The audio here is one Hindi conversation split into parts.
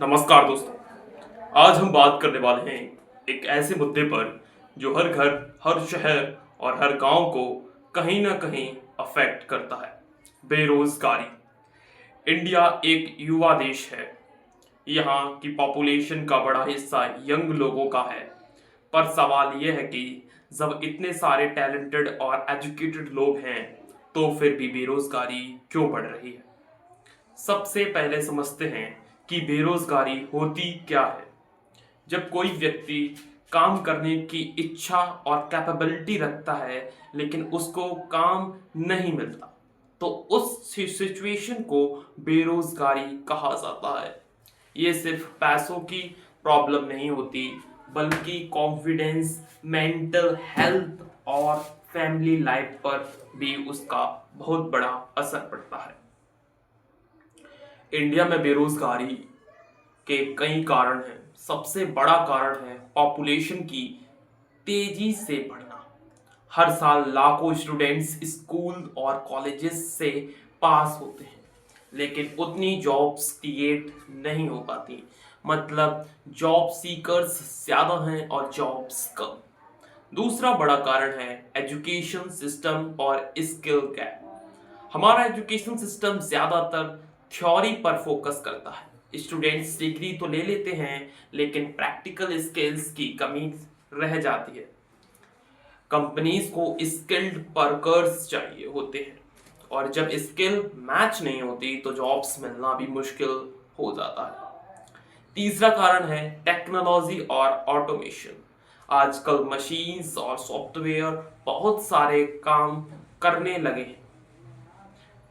नमस्कार दोस्तों। आज हम बात करने वाले हैं एक ऐसे मुद्दे पर जो हर घर, हर शहर और हर गांव को कहीं ना कहीं अफेक्ट करता है। बेरोजगारी। इंडिया एक युवा देश है। यहाँ की पॉपुलेशन का बड़ा हिस्सा यंग लोगों का है। पर सवाल यह है कि जब इतने सारे टैलेंटेड और एजुकेटेड लोग हैं तो फिर भी बेरोजगारी क्यों बढ़ रही है। सबसे पहले समझते हैं कि बेरोजगारी होती क्या है। जब कोई व्यक्ति काम करने की इच्छा और कैपेबिलिटी रखता है लेकिन उसको काम नहीं मिलता तो उस सिचुएशन को बेरोजगारी कहा जाता है। ये सिर्फ पैसों की प्रॉब्लम नहीं होती बल्कि कॉन्फिडेंस, मेंटल हेल्थ और फैमिली लाइफ पर भी उसका बहुत बड़ा असर पड़ता है। इंडिया में बेरोजगारी के कई कारण हैं। सबसे बड़ा कारण है पॉपुलेशन की तेजी से बढ़ना। हर साल लाखों स्टूडेंट्स स्कूल और कॉलेजेस से पास होते हैं लेकिन उतनी जॉब्स क्रिएट नहीं हो पाती। मतलब जॉब सीकर्स ज़्यादा हैं और जॉब्स कम। दूसरा बड़ा कारण है एजुकेशन सिस्टम और स्किल गैप। हमारा एजुकेशन सिस्टम ज़्यादातर थ्योरी पर फोकस करता है। स्टूडेंट्स डिग्री तो ले लेते हैं लेकिन प्रैक्टिकल स्किल्स की कमी रह जाती है। कंपनीज को स्किल्ड वर्कर्स चाहिए होते हैं और जब स्किल मैच नहीं होती तो जॉब्स मिलना भी मुश्किल हो जाता है। तीसरा कारण है टेक्नोलॉजी और ऑटोमेशन। आजकल मशीन्स और सॉफ्टवेयर बहुत सारे काम करने लगे हैं।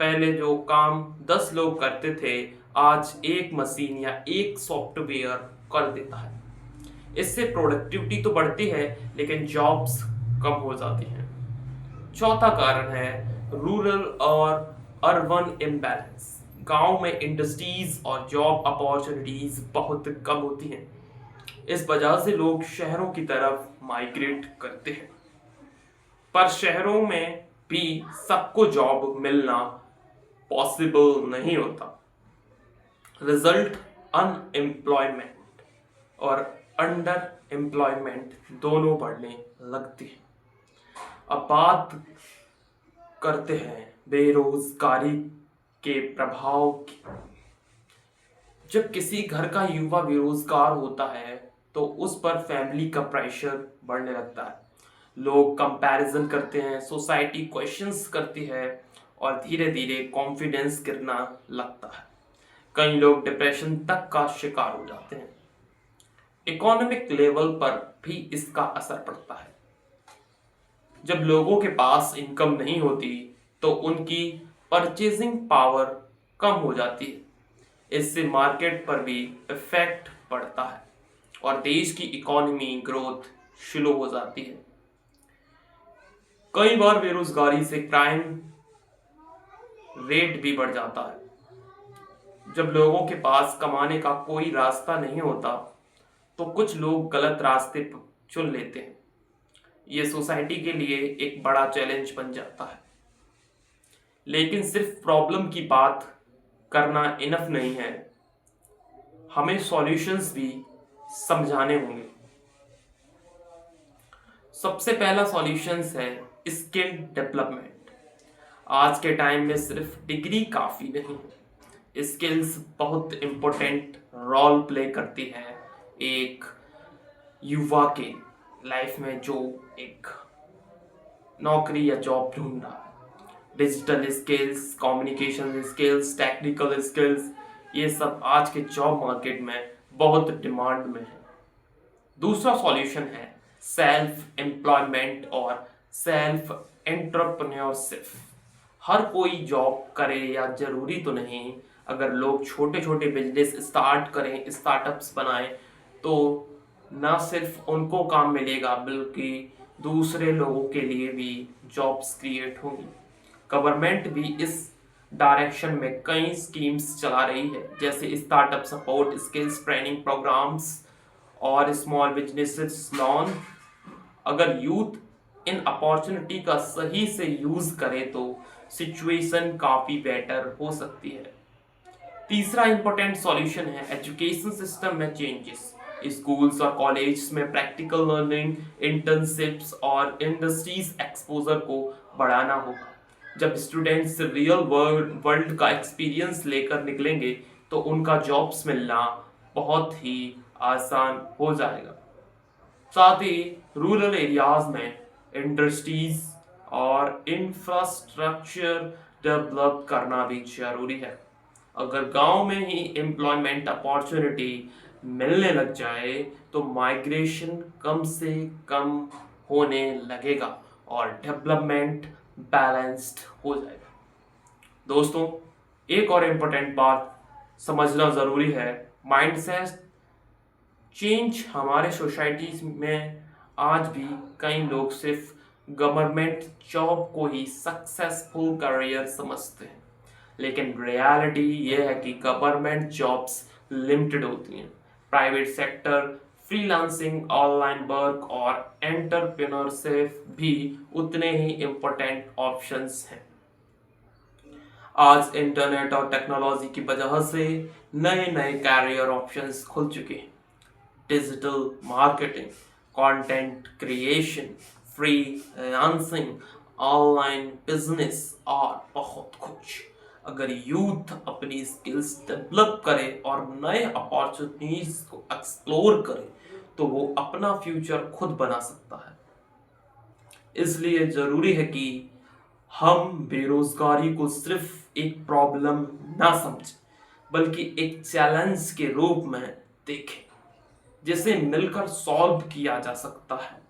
पहले जो काम 10 लोग करते थे आज एक मशीन या एक सॉफ्टवेयर कर देता है। इससे प्रोडक्टिविटी तो बढ़ती है लेकिन जॉब्स कम हो जाती हैं। चौथा कारण है रूरल और अर्बन इम्बैलेंस। गांव में इंडस्ट्रीज और जॉब अपॉर्चुनिटीज बहुत कम होती हैं। इस वजह से लोग शहरों की तरफ माइग्रेट करते हैं। पर शहरों में भी सबको जॉब मिलना पॉसिबल नहीं होता। रिजल्ट अनएम्प्लॉयमेंट और अंडर एम्प्लॉयमेंट दोनों बढ़ने लगती है। अब बात करते हैं बेरोजगारी के प्रभाव की। जब किसी घर का युवा बेरोजगार होता है तो उस पर फैमिली का प्रेशर बढ़ने लगता है। लोग कंपैरिजन करते हैं, सोसाइटी क्वेश्चंस करती है और धीरे धीरे कॉन्फिडेंस गिरना लगता है। कई लोग डिप्रेशन तक का शिकार हो जाते हैं। इकोनॉमिक लेवल पर भी इसका असर पड़ता है। जब लोगों के पास इनकम नहीं होती तो उनकी परचेजिंग पावर कम हो जाती है। इससे मार्केट पर भी इफेक्ट पड़ता है और देश की इकोनॉमी ग्रोथ स्लो हो जाती है। कई बार बेरोजगारी से क्राइम रेट भी बढ़ जाता है। जब लोगों के पास कमाने का कोई रास्ता नहीं होता तो कुछ लोग गलत रास्ते चुन लेते हैं। ये सोसाइटी के लिए एक बड़ा चैलेंज बन जाता है। लेकिन सिर्फ प्रॉब्लम की बात करना इनफ नहीं है, हमें सॉल्यूशंस भी समझाने होंगे। सबसे पहला सॉल्यूशंस है स्किल डेवलपमेंट। आज के टाइम में सिर्फ डिग्री काफ़ी नहीं है, स्किल्स बहुत इम्पोर्टेंट रोल प्ले करती है एक युवा के लाइफ में जो एक नौकरी या जॉब ढूंढ रहा है। Digital skills, communication skills, technical skills, ये सब आज के जॉब मार्केट में बहुत डिमांड में है। दूसरा सॉल्यूशन है सेल्फ एम्प्लॉयमेंट और सेल्फ एंटरप्रेन्योरशिप। हर कोई जॉब करे या जरूरी तो नहीं। अगर लोग छोटे छोटे बिजनेस स्टार्ट करें, स्टार्टअप्स बनाएं तो ना सिर्फ उनको काम मिलेगा बल्कि दूसरे लोगों के लिए भी जॉब्स क्रिएट होंगी। गवर्नमेंट भी इस डायरेक्शन में कई स्कीम्स चला रही है जैसे startup support, skills training programmes और स्मॉल बिजनेसेस लोन। अगर यूथ इन अपॉर्चुनिटी का सही से यूज करे तो सिचुएशन काफी बेटर हो सकती है। तीसरा इंपॉर्टेंट सॉल्यूशन है एजुकेशन सिस्टम में चेंजेस। स्कूल्स और कॉलेज में प्रैक्टिकल लर्निंग, इंटर्नशिप्स और इंडस्ट्रीज एक्सपोजर को बढ़ाना होगा। जब स्टूडेंट्स रियल वर्ल्ड का एक्सपीरियंस लेकर निकलेंगे तो उनका जॉब्स मिलना बहुत ही आसान हो जाएगा। साथ ही रूरल एरियाज में इंडस्ट्रीज और इंफ्रास्ट्रक्चर डेवलप करना भी जरूरी है। अगर गांव में ही एम्प्लॉयमेंट अपॉर्चुनिटी मिलने लग जाए तो माइग्रेशन कम से कम होने लगेगा और डेवलपमेंट बैलेंस्ड हो जाएगा। दोस्तों, एक और इम्पोर्टेंट बात समझना ज़रूरी है, माइंडसेट चेंज। हमारे सोसाइटी में आज भी कई लोग सिर्फ गवर्नमेंट जॉब को ही सक्सेसफुल करियर समझते हैं, लेकिन रियलिटी ये है कि गवर्नमेंट जॉब्स लिमिटेड होती हैं। Private sector, freelancing, online work और एंटरप्रेन्योरशिप भी उतने ही इम्पोर्टेंट ऑप्शंस हैं। आज इंटरनेट और टेक्नोलॉजी की वजह से नए नए कैरियर ऑप्शंस खुल चुके हैं। Digital marketing, content creation, freelancing, online business और बहुत कुछ। अगर यूथ अपनी स्किल्स डेवलप करे और नए अपॉर्चुनिटीज को एक्सप्लोर करे तो वो अपना फ्यूचर खुद बना सकता है। इसलिए जरूरी है कि हम बेरोजगारी को सिर्फ एक प्रॉब्लम ना समझें, बल्कि एक चैलेंज के रूप में देखें जिसे मिलकर सॉल्व किया जा सकता है।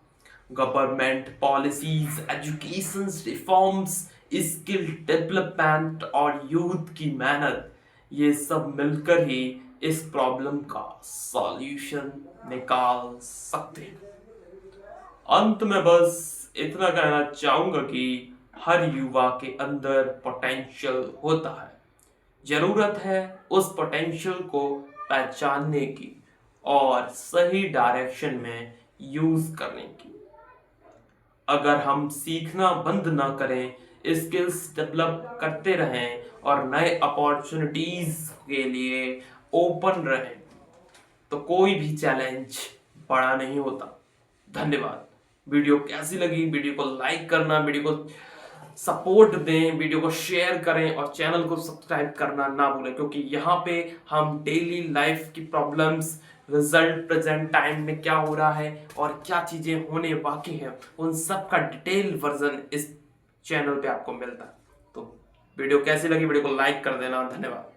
Government policies, education reforms, skill development और यूथ की मेहनत, ये सब मिलकर ही इस प्रॉब्लम का सॉल्यूशन निकाल सकते हैं। अंत में बस इतना कहना चाहूंगा कि हर युवा के अंदर पोटेंशियल होता है। जरूरत है उस पोटेंशियल को पहचानने की और सही डायरेक्शन में यूज करने की। अगर हम सीखना बंद ना करें, स्किल्स डेवलप करते रहें और नए अपॉर्चुनिटीज के लिए ओपन रहें, तो कोई भी चैलेंज बड़ा नहीं होता। धन्यवाद। वीडियो कैसी लगी? वीडियो को लाइक करना, वीडियो को सपोर्ट दें, वीडियो को शेयर करें और चैनल को सब्सक्राइब करना ना भूलें, क्योंकि यहाँ पे हम डेली लाइफ की प्रॉब्लम्स, रिजल्ट, प्रेजेंट टाइम में क्या हो रहा है और क्या चीजें होने बाकी हैं, उन सब का डिटेल वर्जन इस चैनल पे आपको मिलता है। तो वीडियो कैसी लगी? वीडियो को लाइक कर देना। धन्यवाद।